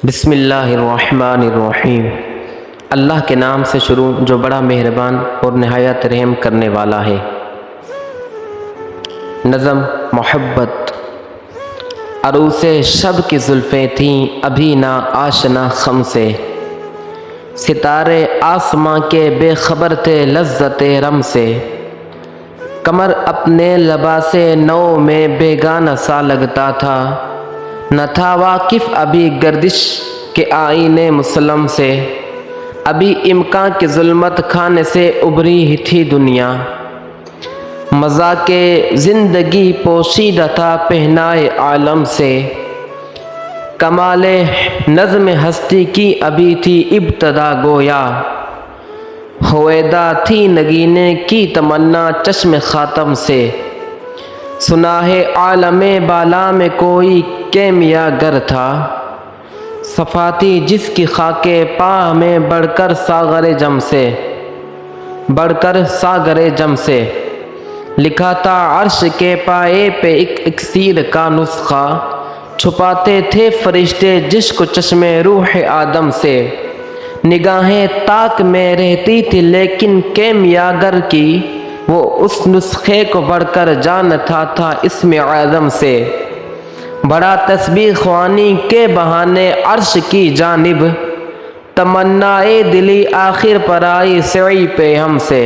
بسم اللہ الرحمن الرحیم۔ اللہ کے نام سے شروع جو بڑا مہربان اور نہایت رحم کرنے والا ہے۔ نظم محبت۔ عروس شب کی زلفیں تھیں ابھی نہ آشنا خم سے، ستارے آسماں کے بے خبر تھے لذت رم سے، قمر اپنے لباس نو میں بیگانہ سا لگتا تھا، نہ تھا واقف ابھی گردش کے آئینے مسلم سے، ابھی امکان کی ظلمت کھانے سے ابھری ہی تھی دنیا، مذاق زندگی پوشیدہ تھا پہنائے عالم سے، کمال نظم ہستی کی ابھی تھی ابتدا گویا، ہویدا تھی نگینے کی تمنا چشم خاتم سے، سنا ہے عالم بالا میں کوئی کیمیا گر تھا، صفاتی جس کی خاک پا میں بڑھ کر ساغر جم سے، لکھا تھا عرش کے پائے پہ ایک اکسیر کا نسخہ، چھپاتے تھے فرشتے جس کو چشم روح آدم سے، نگاہیں طاق میں رہتی تھی لیکن کیمیا گر کی، وہ اس نسخے کو بڑھ کر جانتا تھا اسم اعظم سے، بڑا تسبیح خوانی کے بہانے عرش کی جانب، تمنائے دلی آخر پر آئی سعی پہ ہم سے،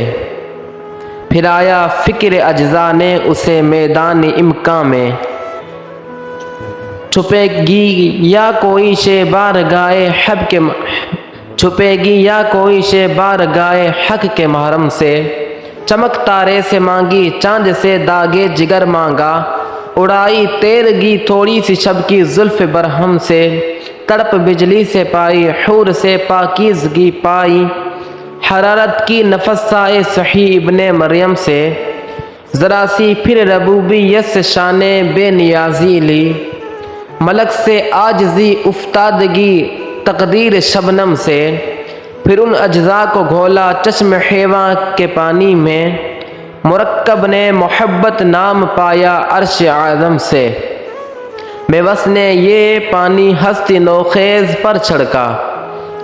پھر آیا فکر اجزا نے اسے میدان امکان میں، چھپے گی یا کوئی شے بارگاہ حق کے محرم سے، چمک تارے سے مانگی چاند سے داغے جگر مانگا، اڑائی تیرگی تھوڑی سی شب کی زلف برہم سے، تڑپ بجلی سے پائی حور سے پاکیزگی پائی، حرارت کی نفس سائے صحیح ابن مریم سے، ذرا سی پھر ربوبیت سے شان بے نیازی لی، ملک سے عاجزی افتادگی تقدیر شبنم سے، پھر ان اجزاء کو گھولا چشم حیواں کے پانی میں، مرکب نے محبت نام پایا عرش اعظم سے، بے بس نے یہ پانی ہستی نوخیز پر چھڑکا،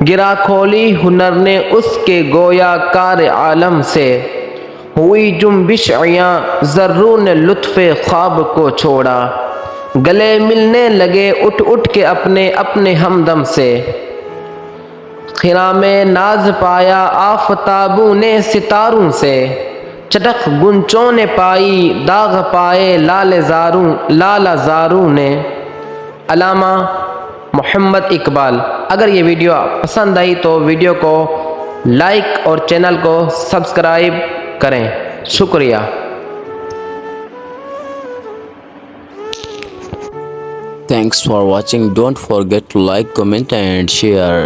گرا کھولی ہنر نے اس کے گویا کار عالم سے، ہوئی جنبش عیاں ذروں نے لطف خواب کو چھوڑا، گلے ملنے لگے اٹھ اٹھ کے اپنے ہمدم سے، خرام ناز پایا آفتابوں نے ستاروں سے، چٹخ گنچوں نے پائی داغ پائے لالہ زاروں نے۔ علامہ محمد اقبال۔ اگر یہ ویڈیو پسند آئی تو ویڈیو کو لائک اور چینل کو سبسکرائب کریں۔ شکریہ۔ Thanks for watching. Don't forget to like, comment and share.